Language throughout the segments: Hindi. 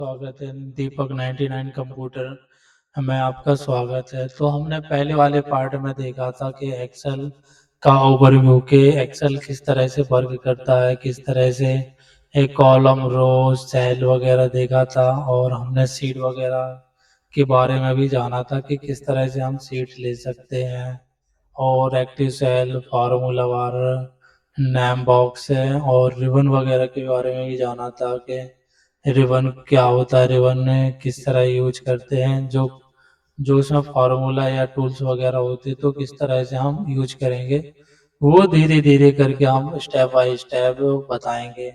स्वागत है दीपक 99 कंप्यूटर में आपका स्वागत है। तो हमने पहले वाले पार्ट में देखा था कि एक्सेल का ओवरव्यू के एक्सेल किस तरह से वर्क करता है, किस तरह से एक कॉलम, रो, सेल वगैरह देखा था और हमने सीट वगैरह के बारे में भी जाना था कि किस तरह से हम सीट ले सकते हैं और active cell, formula bar, name box है और रिबन वगैरह के बारे में भी जाना था कि रिबन क्या होता है, रिबन किस तरह यूज करते हैं, जो जो उसमें फार्मूला या टूल्स वगैरह होते हैं तो किस तरह से हम यूज करेंगे, वो धीरे धीरे करके हम स्टेप बाय स्टेप बताएंगे।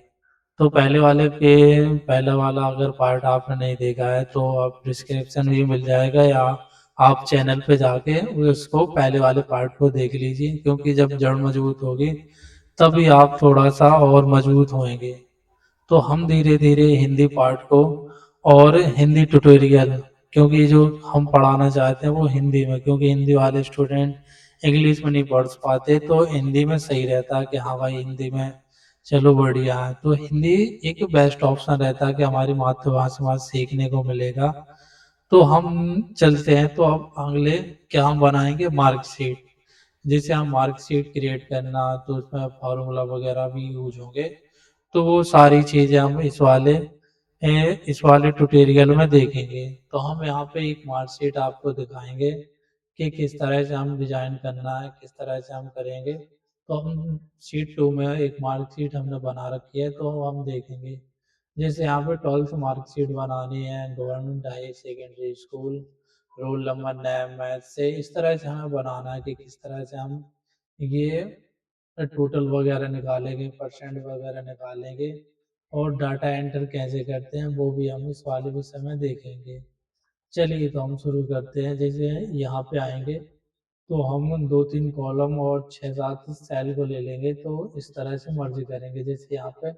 तो पहले वाला अगर पार्ट आपने नहीं देखा है तो आप डिस्क्रिप्शन भी मिल जाएगा या आप चैनल पे जाके उसको पहले वाले पार्ट को देख लीजिए, क्योंकि जब जड़ मजबूत होगी तभी आप थोड़ा सा और मजबूत होंगे। तो हम धीरे धीरे हिंदी पार्ट को और हिंदी ट्यूटोरियल, क्योंकि जो हम पढ़ाना चाहते हैं वो हिंदी में, क्योंकि हिंदी वाले स्टूडेंट इंग्लिश में नहीं पढ़ पाते तो हिंदी में सही रहता है कि हाँ भाई हिंदी में चलो बढ़िया है। तो हिंदी एक बेस्ट ऑप्शन रहता है कि हमारी मातृभाषा में सीखने को मिलेगा। तो हम चलते हैं, तो अब अगले क्या हम बनाएंगे, मार्कशीट। जैसे हम मार्कशीट क्रिएट करना तो उसमें फार्मूला वगैरह भी यूज होंगे। तो वो सारी चीज़ें हम इस वाले ट्यूटोरियल में देखेंगे। तो हम यहाँ पे एक मार्कशीट आपको दिखाएंगे कि किस तरह से हम डिजाइन करना है, किस तरह से हम करेंगे। तो हम शीट 2 में एक मार्कशीट हमने बना रखी है, तो हम देखेंगे। जैसे यहाँ पे 12th मार्कशीट बनानी है, government high secondary school, roll number, name, math से इस तरह से हमें बनाना है कि किस तरह से हम ये टोटल वगैरह निकालेंगे, परसेंट वगैरह निकालेंगे और डाटा एंटर कैसे करते हैं वो भी हम इस वाले विषय में देखेंगे। चलिए तो हम शुरू करते हैं। जैसे यहाँ पे आएंगे तो हम दो तीन कॉलम और छः सात सेल को ले लेंगे, तो इस तरह से मर्ज करेंगे। जैसे यहाँ पे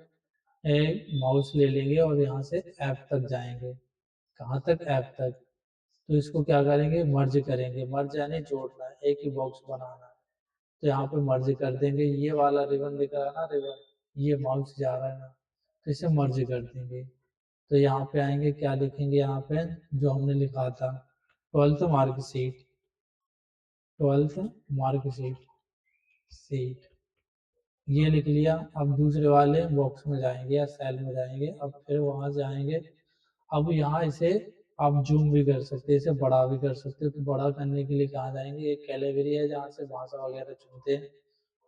एक माउस ले लेंगे और यहाँ से ऐप तक जाएंगे। कहाँ तक? ऐप तक। तो इसको क्या करेंगे, मर्ज करेंगे। मर्ज यानी जोड़ना है, एक ही बॉक्स बनाना है। तो यहाँ पे मर्ज कर देंगे। ये वाला रिबन दिख रहा है ना, रिबन, ये माउस जा रहा है ना, तो इसे मर्ज कर देंगे। तो यहाँ पे आएंगे, क्या लिखेंगे यहाँ पे, जो हमने लिखा था 12th marksheet, 12th marksheet seat, ये लिख लिया। अब दूसरे वाले बॉक्स में जाएंगे या सेल में जाएंगे, अब फिर वहां जाएंगे। अब यहाँ इसे आप जूम भी कर सकते हैं, इसे बड़ा भी कर सकते हो। तो बड़ा करने के लिए कहाँ जाएंगे, एक कैटेगरी है जहाँ से भाषा वगैरह चुनते हैं,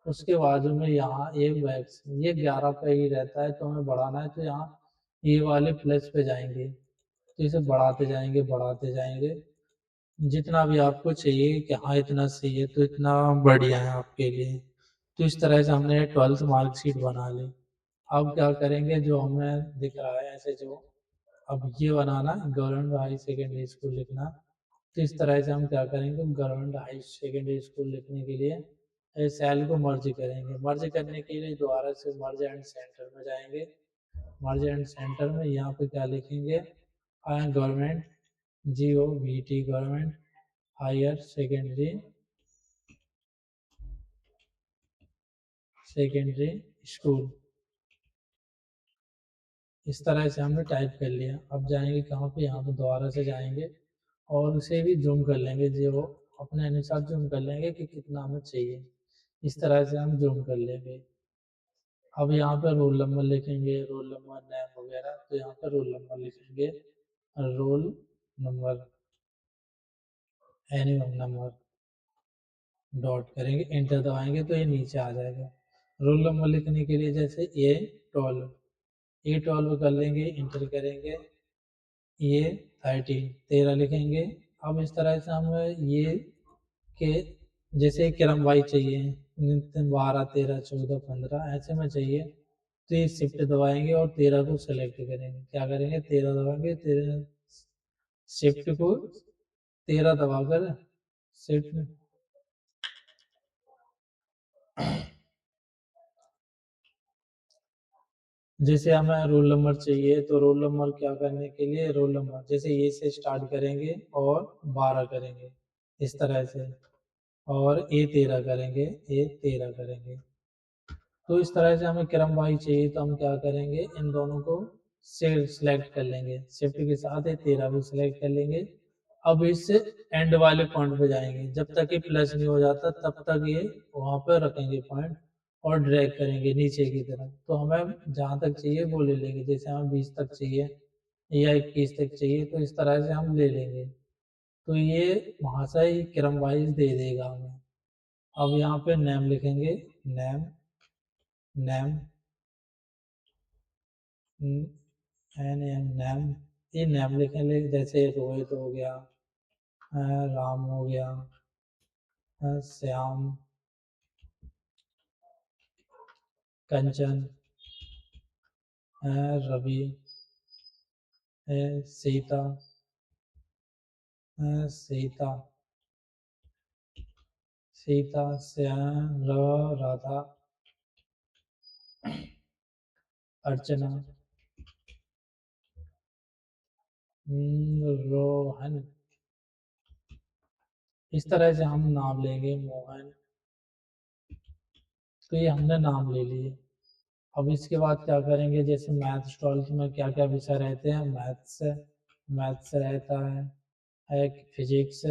उसके बाजू में यहाँ एक वैक्स, ये 11 पे ही रहता है, तो हमें बढ़ाना है तो यहाँ ये वाले प्लस पे जाएंगे। तो इसे बढ़ाते जाएंगे, बढ़ाते जाएंगे जितना भी आपको चाहिए कि हाँ इतना सही है तो इतना बढ़िया है आपके लिए। तो इस तरह से हमने 12th मार्कशीट बना ली। अब क्या करेंगे, जो हमें दिख रहा है ऐसे, जो अब ये बनाना गवर्नमेंट हाई सेकेंडरी स्कूल लिखना। तो इस तरह से हम क्या करेंगे, गवर्नमेंट हाई सेकेंडरी स्कूल लिखने के लिए सेल को मर्ज करेंगे। मर्ज करने के लिए दोबारा से मर्ज एंड सेंटर में जाएंगे। मर्ज एंड सेंटर में यहाँ पे क्या लिखेंगे, government, GOVT, government higher secondary school. इस तरह से हमने टाइप कर लिया। अब जाएंगे कहाँ पे, यहाँ पे दोबारा से जाएंगे और उसे भी जूम कर लेंगे, जो अपने अनुसार जूम कर लेंगे कि कितना हमें चाहिए। इस तरह से हम जूम कर लेंगे। अब यहाँ पे रोल नंबर लिखेंगे, रोल नंबर, नेम वगैरह। तो यहाँ पे रोल नंबर लिखेंगे, roll number, annual number, dot करेंगे, एंटर दबाएंगे तो ये नीचे आ जाएगा। रोल नंबर लिखने के लिए जैसे A12 कर लेंगे, इंटर करेंगे, A13, 13 लिखेंगे। अब इस तरह से हम ये के जैसे क्रम वाइज चाहिए, 12, 13, 14, 15 ऐसे में चाहिए, तो ये शिफ्ट दबाएंगे और 13 को सेलेक्ट करेंगे। क्या करेंगे, 13 दबाएंगे, 13 शिफ्ट को 13 दबाकर शिफ्ट, जैसे हमें रोल नंबर चाहिए तो रोल नंबर क्या करने के लिए, रोल नंबर जैसे ये से स्टार्ट करेंगे और 12 करेंगे इस तरह से, और A13 करेंगे, A13 करेंगे। तो इस तरह से हमें क्रम वाइज चाहिए तो हम क्या करेंगे, इन दोनों को से सिलेक्ट कर लेंगे, शिफ्ट के साथ ये 13 भी सिलेक्ट कर लेंगे। अब इस एंड वाले पॉइंट पे जाएंगे, जब तक ये प्लस नहीं हो जाता तब तक ये वहां पर रखेंगे पॉइंट और ड्रैग करेंगे नीचे की तरफ। तो हमें जहाँ तक चाहिए वो ले लेंगे, जैसे हमें 20 तक चाहिए या 21 तक चाहिए तो इस तरह से हम ले लेंगे। तो ये वहाँ से ही क्रम वाइज दे देगा हमें। अब यहाँ पे नेम लिखेंगे, name, name, N M, name. ये नेम लिखेंगे, जैसे रोहित हो गया, राम हो गया, श्याम, कंचन, रवि, सीता, सीता, सीता, श्याम, राधा, अर्चना, रोहन। इस तरह से हम नाम लेंगे, मोहन। तो ये हमने नाम ले लिए। अब इसके बाद क्या करेंगे, जैसे मैथ स्टॉल में क्या क्या विषय रहते हैं, मैथ्स, मैथ्स रहता है, एक फिजिक्स,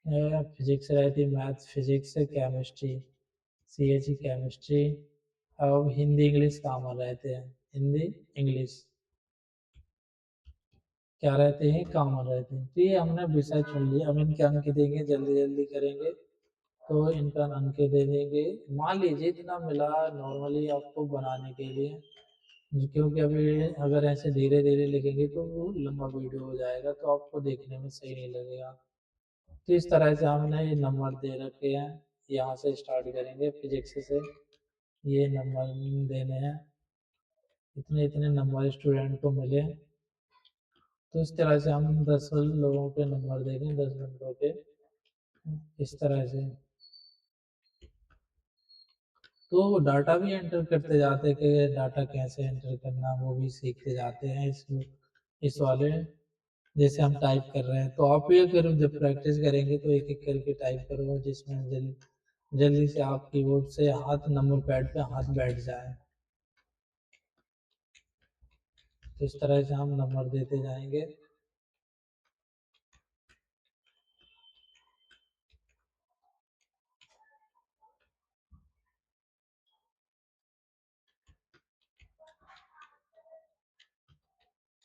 फिजिक्स रहती है, math, physics, chemistry, CHE chemistry. अब हिंदी इंग्लिश कॉमन रहते हैं, हिंदी इंग्लिश क्या रहते हैं, कॉमन रहते हैं। तो ये हमने विषय चुन लिया। अब इनके अंक देंगे, जल्दी जल्दी करेंगे। तो इनका अंक दे देंगे, मान लीजिए इतना मिला नॉर्मली आपको बनाने के लिए, क्योंकि अभी अगर ऐसे धीरे धीरे लिखेंगे तो वो लंबा वीडियो हो जाएगा तो आपको देखने में सही नहीं लगेगा। तो इस तरह से हमने ये नंबर दे रखे हैं। यहाँ से स्टार्ट करेंगे फिजिक्स से, ये नंबर देने हैं, इतने इतने नंबर स्टूडेंट को मिले। तो इस तरह से हम 10 लोगों के नंबर देंगे, 10 नंबरों के, इस तरह से। तो डाटा भी एंटर करते जाते हैं कि डाटा कैसे एंटर करना वो भी सीखते जाते हैं इस वाले। जैसे हम टाइप कर रहे हैं तो आप भी अगर जब प्रैक्टिस करेंगे तो एक एक करके टाइप करो, जिसमें जल्दी जल्दी से आप कीबोर्ड से हाथ नंबर पैड पे हाथ बैठ जाए। तो इस तरह से हम नंबर देते जाएंगे।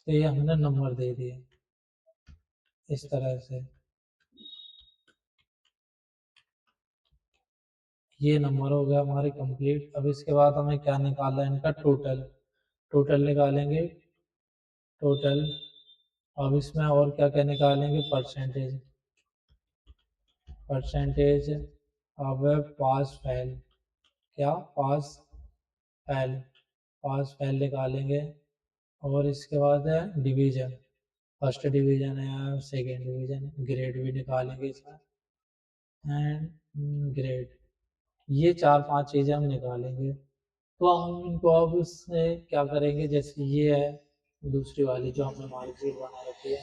तो ये हमने नंबर दे दिए इस तरह से। ये नंबर हो गया हमारे कंप्लीट। अब इसके बाद हमें क्या निकालना है, इनका टोटल, टोटल निकालेंगे, टोटल। अब इसमें और क्या क्या निकालेंगे, परसेंटेज, परसेंटेज। अब पास फेल, क्या पास फेल, पास फेल निकालेंगे। और इसके बाद है डिवीजन, फर्स्ट डिवीजन है, सेकेंड डिवीजन, ग्रेड भी निकालेंगे इसमें, एंड ग्रेड। ये चार पांच चीज़ें हम निकालेंगे। तो हम इनको अब इससे क्या करेंगे, जैसे ये है दूसरी वाली जो हमने मार्कशीट बना रखी है,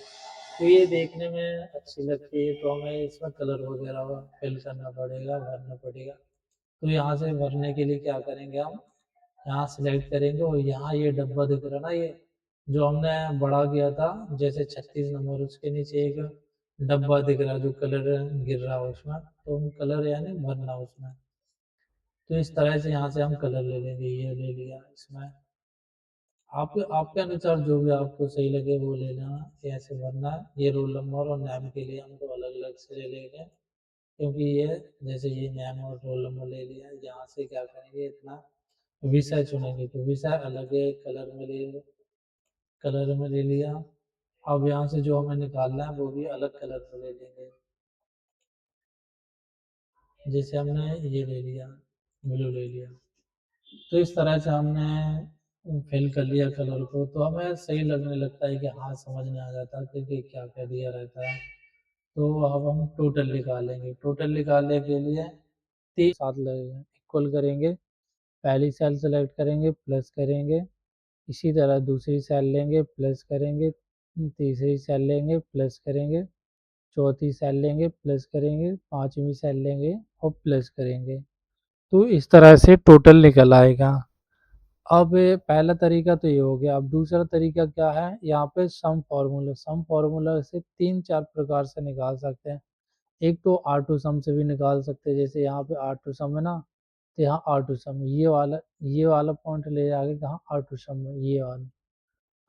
तो ये देखने में अच्छी लगती है तो हमें इसमें कलर वगैरह फिल करना पड़ेगा, भरना पड़ेगा। तो यहाँ से भरने के लिए क्या करेंगे, हम यहाँ सिलेक्ट करेंगे और यहाँ ये डब्बा दिख रहा ना, ये जो हमने बड़ा किया था, जैसे 36 नंबर, उसके नीचे एक डब्बा दिख रहा है जो कलर गिर रहा है उसमें, तो हम कलर यानी भरना उसमें। तो इस तरह से यहाँ से हम कलर ले लेंगे, ये ले लिया इसमें। आपके आपके अनुसार जो भी आपको सही लगे वो ले लेना, ऐसे भरना है। ये रोल नंबर और नाम के लिए हमको अलग अलग से ले लेंगे, क्योंकि ये जैसे ये नाम और रोल नंबर ले लिया, यहाँ से क्या करेंगे, इतना विषय चुनेंगे तो विषय अलग है, कलर में ले, कलर में ले लिया। अब यहाँ से जो हमें निकालना है वो भी अलग कलर में ले लेंगे, जैसे हमने ये ले लिया, ब्लू ले लिया। तो इस तरह से हमने फिल कर लिया कलर को, तो हमें सही लगने लगता है कि हाँ समझ में आ जाता है कि क्या क्या दिया रहता है। तो अब हम टोटल निकालेंगे, टोटल निकालने के लिए तीन साथ लगेगा, इक्वल करेंगे, पहली सेल सेलेक्ट करेंगे, प्लस करेंगे, इसी तरह दूसरी सेल लेंगे, प्लस करेंगे, तीसरी सेल लेंगे, प्लस करेंगे, चौथी सेल लेंगे, प्लस करेंगे, पांचवी सेल लेंगे और प्लस करेंगे। तो इस तरह से टोटल निकल आएगा। अब पहला तरीका तो ये हो गया। अब दूसरा तरीका क्या है, यहाँ पे सम फार्मूला से 3-4 प्रकार से निकाल सकते हैं। एक तो R2 सम से भी निकाल सकते हैं, जैसे यहाँ पे R2 सम है ना, तो यहाँ R2 सम ये वाला पॉइंट ले जाके कहाँ R2 सम में ये वाला,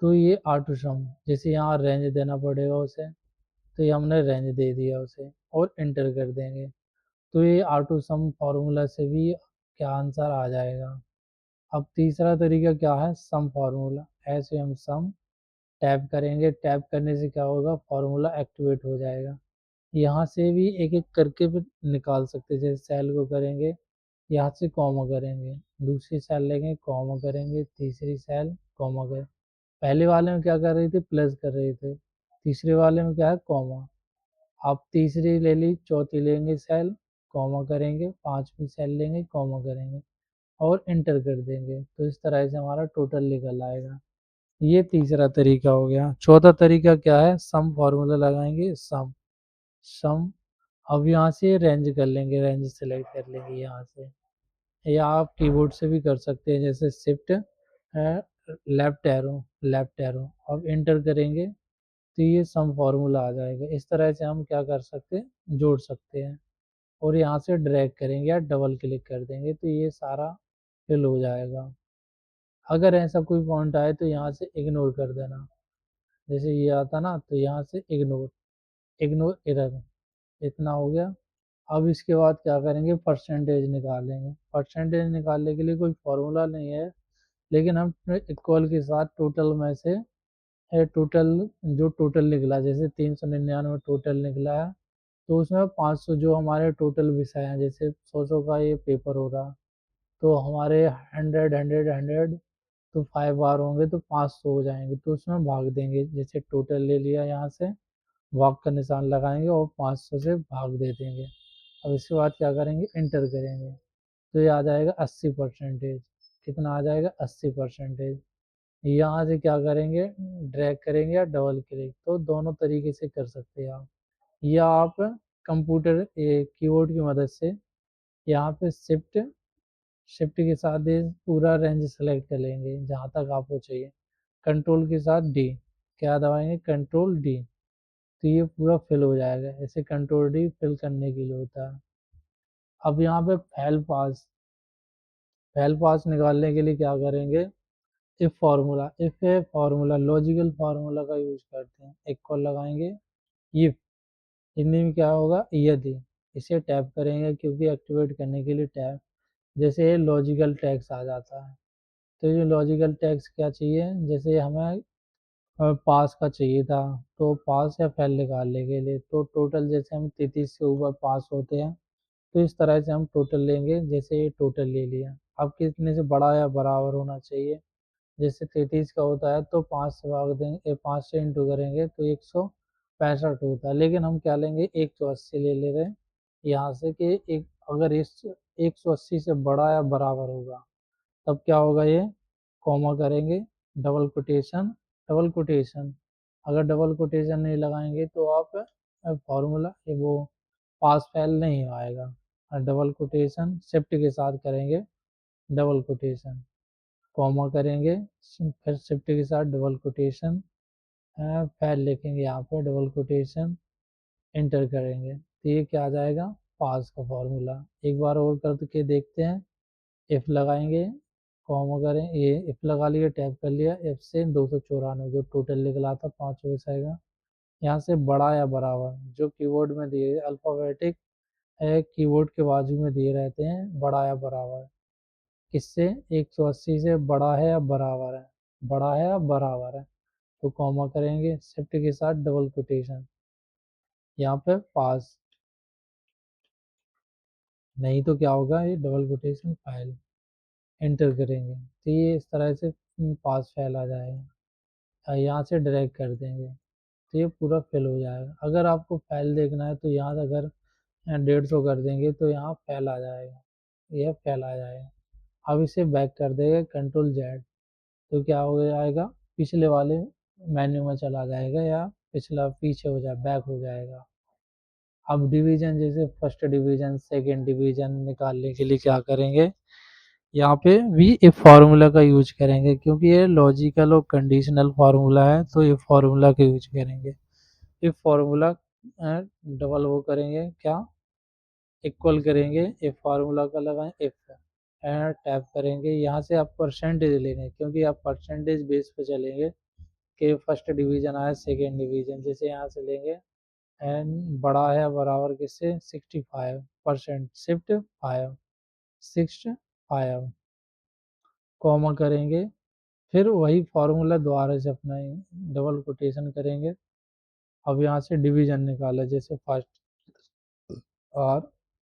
तो ये R2 सम, जैसे यहाँ रेंज देना पड़ेगा उसे, तो ये हमने रेंज दे दिया उसे और इंटर कर देंगे, तो ये R2 सम फार्मूला से भी क्या आंसर आ जाएगा। अब तीसरा तरीका क्या है, सम फार्मूला, ऐसे हम सम टैप करेंगे, टैप करने से क्या होगा, फार्मूला एक्टिवेट हो जाएगा। यहाँ से भी एक एक करके भी निकाल सकते हैं, जैसे सेल को करेंगे, यहाँ से कॉमा करेंगे, दूसरी सेल लेंगे कॉमा करेंगे, तीसरी सेल कॉमा करें। पहले वाले में क्या कर रहे थे, प्लस कर रहे थे, तीसरे वाले में क्या है, कॉमा। आप तीसरी ले ली, चौथी लेंगे सेल, कॉमा करेंगे, पांचवी सेल लेंगे, कॉमा करेंगे और इंटर कर देंगे, तो इस तरह से हमारा टोटल निकल आएगा। ये तीसरा तरीका हो गया। चौथा तरीका क्या है, सम फार्मूला लगाएंगे, सम सम अब यहाँ से रेंज कर लेंगे, रेंज सेलेक्ट कर लेंगे यहाँ से, या आप कीबोर्ड से भी कर सकते हैं, जैसे शिफ्ट लेफ्ट एरो अब इंटर करेंगे, तो ये सम फार्मूला आ जाएगा। इस तरह से हम क्या कर सकते हैं, जोड़ सकते हैं। और यहाँ से ड्रैग करेंगे या डबल क्लिक कर देंगे, तो ये सारा फिल हो जाएगा। अगर ऐसा कोई पॉइंट आए तो यहाँ से इग्नोर कर देना, जैसे ये आता ना, तो यहाँ से इग्नोर, इग्नोर एरर, इतना हो गया। अब इसके बाद क्या करेंगे, परसेंटेज निकालेंगे। परसेंटेज निकालने के लिए कोई फॉर्मूला नहीं है, लेकिन हम इक्वल के साथ टोटल में से टोटल, जो टोटल निकला, जैसे 399 टोटल निकला है, तो उसमें 500 जो हमारे टोटल विषय हैं, जैसे 100 का ये पेपर हो रहा, तो हमारे 100 तो 5 बार होंगे तो 500 हो जाएंगे, तो उसमें भाग देंगे, जैसे टोटल ले लिया यहाँ से, भाग का निशान लगाएंगे और 500 से भाग दे देंगे। अब इसके बाद क्या करेंगे, इंटर करेंगे, तो ये आ जाएगा 80%। कितना आ जाएगा, 80%। यहाँ से क्या करेंगे, ड्रैग करेंगे या डबल क्लिक, तो दोनों तरीके से कर सकते हैं आप, या आप कंप्यूटर कीबोर्ड की मदद से यहाँ पे शिफ्ट शिफ्ट के साथ ये पूरा रेंज सेलेक्ट कर लेंगे जहाँ तक आपको चाहिए, कंट्रोल के साथ डी, क्या दबाएंगे, कंट्रोल डी, तो ये पूरा फिल हो जाएगा। ऐसे कंट्रोल डी फिल करने के लिए होता है। अब यहाँ पे फेल पास निकालने के लिए क्या करेंगे, इफ फार्मूला लॉजिकल फार्मूला का यूज करते हैं, एक कॉल लगाएंगे, इफ, हिंदी में क्या होगा, यदि, इसे टैप करेंगे क्योंकि एक्टिवेट करने के लिए टैप, जैसे लॉजिकल टैक्स आ जाता है, तो ये लॉजिकल टैक्स क्या चाहिए, जैसे हमें पास का चाहिए था, तो पास या फेल निकालने के लिए, तो टोटल जैसे हम 33 से ऊपर पास होते हैं, तो इस तरह से हम टोटल लेंगे, जैसे ये टोटल ले लिया। अब कितने से बड़ा या बराबर होना चाहिए, जैसे 33 का होता है तो 5 से भाग देंगे, 5 से इंटू करेंगे तो 165 होता है, लेकिन हम क्या लेंगे, 180 ले ले रहे हैं यहाँ से, कि एक, अगर इस 180 से बड़ा या बराबर होगा तब क्या होगा, ये कॉमा करेंगे, डबल कोटेशन, डबल कोटेशन, अगर डबल कोटेशन नहीं लगाएंगे तो आप फॉर्मूला वो पास फेल नहीं आएगा। और डबल कोटेशन शिफ्ट के साथ करेंगे, डबल कोटेशन, कॉमा करेंगे, फिर शिफ्ट के साथ डबल कोटेशन, फेल लिखेंगे यहाँ पे, डबल कोटेशन, इंटर करेंगे, तो ये क्या आ जाएगा, पास का फॉर्मूला। एक बार और करके देखते हैं, इफ लगाएंगे, कॉमा करें, ये इफ लगा लिया, टैप कर लिया, इफ से 294 जो टोटल निकला था पाँचों विषय का, यहाँ से बड़ा या बराबर, जो कीबोर्ड में दिए अल्फ़ाबेटिक है, कीबोर्ड के बाजू में दिए रहते हैं, बड़ा या बराबर, किससे, 180 से बड़ा है या बराबर है, बड़ा है या बराबर है, तो कॉमा करेंगे, शिफ्ट के साथ डबल कोटेशन, यहाँ पे पास, नहीं तो क्या होगा, ये डबल कोटेशन फाइल, एंटर करेंगे, तो ये इस तरह से पास फाइल आ जाएगा। यहाँ से ड्रैग कर देंगे, तो ये पूरा फिल हो जाएगा। अगर आपको फाइल देखना है तो यहाँ से अगर 150 कर देंगे तो यहाँ फाइल आ जाएगा, यह फाइल आ जाएगा। अब इसे बैक कर देंगे, कंट्रोल जेड, तो क्या हो जाएगा, पिछले वाले मेन्यू में चला जाएगा, या पिछला पीछे हो जाए, बैक हो जाएगा। अब डिवीजन, जैसे फर्स्ट डिवीजन सेकंड डिवीजन निकालने के लिए क्या करेंगे, यहाँ पे भी इफ फार्मूला का यूज करेंगे, क्योंकि ये लॉजिकल और कंडीशनल फार्मूला है, तो इफ फार्मूला का यूज करेंगे। इफ फार्मूला डबल वो करेंगे क्या, इक्वल करेंगे, इफ फार्मूला का लगाएं इफ, टैप करेंगे। यहाँ से आप परसेंटेज लेंगे, क्योंकि आप परसेंटेज बेस पे चलेंगे कि फर्स्ट डिवीजन आया सेकेंड डिवीजन, जैसे यहाँ से लेंगे एन बड़ा है बराबर किससे 65%, शिफ्ट 5, 65, कॉमा करेंगे, फिर वही फार्मूला दोबारा से अपनाएंगे, डबल कोटेशन करेंगे। अब यहाँ से डिवीजन निकाला, जैसे फर्स्ट और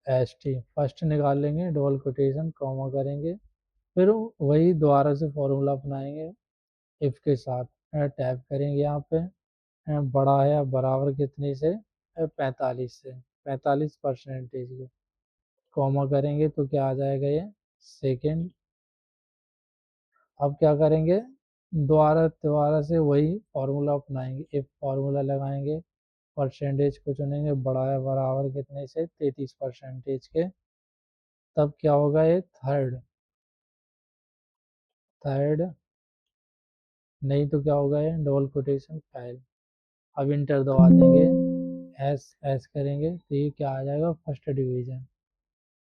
एस टी, फर्स्ट निकाल लेंगे, डबल कोटेशन कॉमा करेंगे, फिर वही दोबारा से फॉर्मूला अपनाएंगे इफ के साथ, टैप करेंगे यहाँ पे, बड़ा है बराबर कितने से 45 से, 45% के, कॉमा करेंगे तो क्या आ जाएगा ये सेकेंड। अब क्या करेंगे, दोबारा दोबारा से वही फार्मूला अपनाएंगे, इफ फार्मूला लगाएंगे, परसेंटेज को चुनेंगे, बड़ा है बराबर कितने से 33% के, तब क्या होगा ये थर्ड, थर्ड नहीं तो क्या होगा ये डबल कोटेशन फाइल। अब इंटर दबा देंगे, एस एस करेंगे तो ये क्या आ जाएगा फर्स्ट डिवीजन।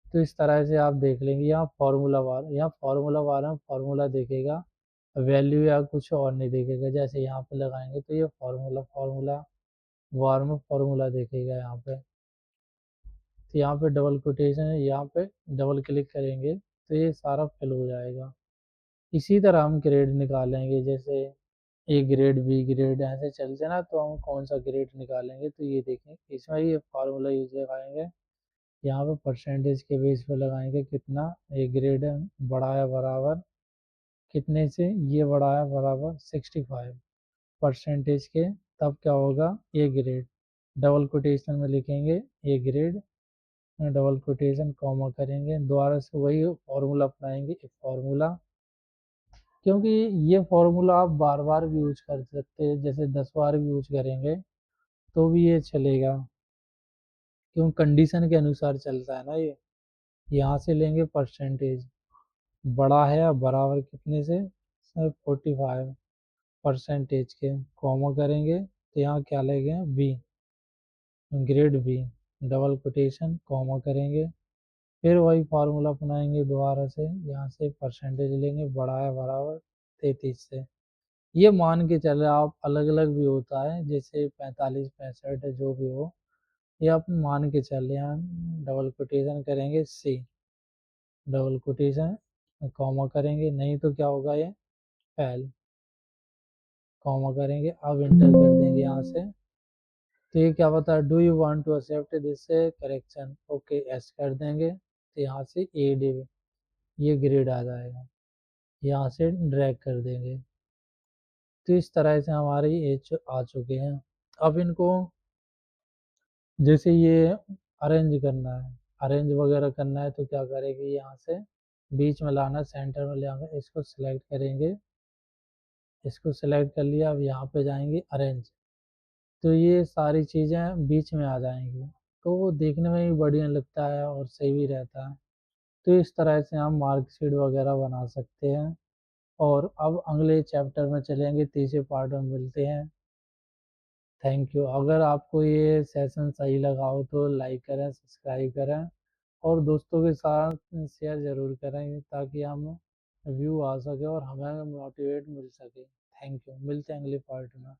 तो इस तरह से आप देख लेंगे, यहाँ फार्मूला बार, यहाँ फार्मूला बार में फार्मूला देखेगा, वैल्यू या कुछ और नहीं देखेगा। जैसे यहाँ पे लगाएंगे तो ये फार्मूला, फार्मूला बार में फार्मूला देखेगा यहाँ पे, तो यहाँ पे डबल कोटेशन है, यहाँ पे डबल क्लिक करेंगे तो ये सारा फिल हो जाएगा। इसी तरह हम ग्रेड निकालेंगे, जैसे ए ग्रेड बी ग्रेड ऐसे चलते ना, तो हम कौन सा ग्रेड निकालेंगे, तो ये देखें इसमें ये फार्मूला यूज लगाएंगे, यहाँ पे परसेंटेज के बेस पे लगाएंगे कितना ए ग्रेड है, बड़ा है बराबर कितने से, ये बड़ा है बराबर 65% के, तब क्या होगा ए ग्रेड, डबल कोटेशन में लिखेंगे A grade, double quotation comma करेंगे, दोबारा से वही फार्मूला अपनाएंगे एक फार्मूला, क्योंकि ये फार्मूला आप बार बार भी यूज कर सकते हैं, जैसे 10 बार भी यूज करेंगे तो भी ये चलेगा, क्यों कंडीशन के अनुसार चलता है ना ये। यहाँ से लेंगे परसेंटेज, बड़ा है या बराबर कितने से 45% के, कॉमा करेंगे तो यहाँ क्या लेंगे B, grade B, double quotation comma करेंगे, फिर वही फार्मूला अपनाएंगे दोबारा से, यहाँ से परसेंटेज लेंगे, बड़ा है बराबर 33 से। ये मान के चले आप, अलग अलग भी होता है, जैसे 45 65 जो भी हो, ये आप मान के चले हैं। डबल कोटेशन करेंगे सी, डबल कोटेशन कॉमा करेंगे, नहीं तो क्या होगा ये फेल, कॉमा करेंगे, अब इंटर कर देंगे यहाँ से, तो ये क्या बता, do you want to accept this correction, okay yes कर देंगे, तो यहाँ से ए डी ये ग्रेड आ जाएगा, यहाँ से ड्रैग कर देंगे। तो इस तरह से हमारे एच आ चुके हैं। अब इनको जैसे ये अरेंज करना है, अरेंज वगैरह करना है, तो क्या करेंगे, यहाँ से बीच में लाना, सेंटर में ले आना, इसको सिलेक्ट करेंगे, इसको सिलेक्ट कर लिया, अब यहाँ पे जाएंगे अरेंज, तो ये सारी चीज़ें बीच में आ जाएंगी, तो वो देखने में भी बढ़िया लगता है और सही भी रहता है। तो इस तरह से हम मार्कशीट वगैरह बना सकते हैं। और अब अगले चैप्टर में चलेंगे, तीसरे पार्ट में मिलते हैं। Thank you. अगर आपको ये सेशन सही लगा हो तो लाइक करें, सब्सक्राइब करें और दोस्तों के साथ शेयर ज़रूर करें, ताकि हम व्यू आ सके और हमें मोटिवेट मिल सके। थैंक यू, मिलते हैं अगले पार्ट में।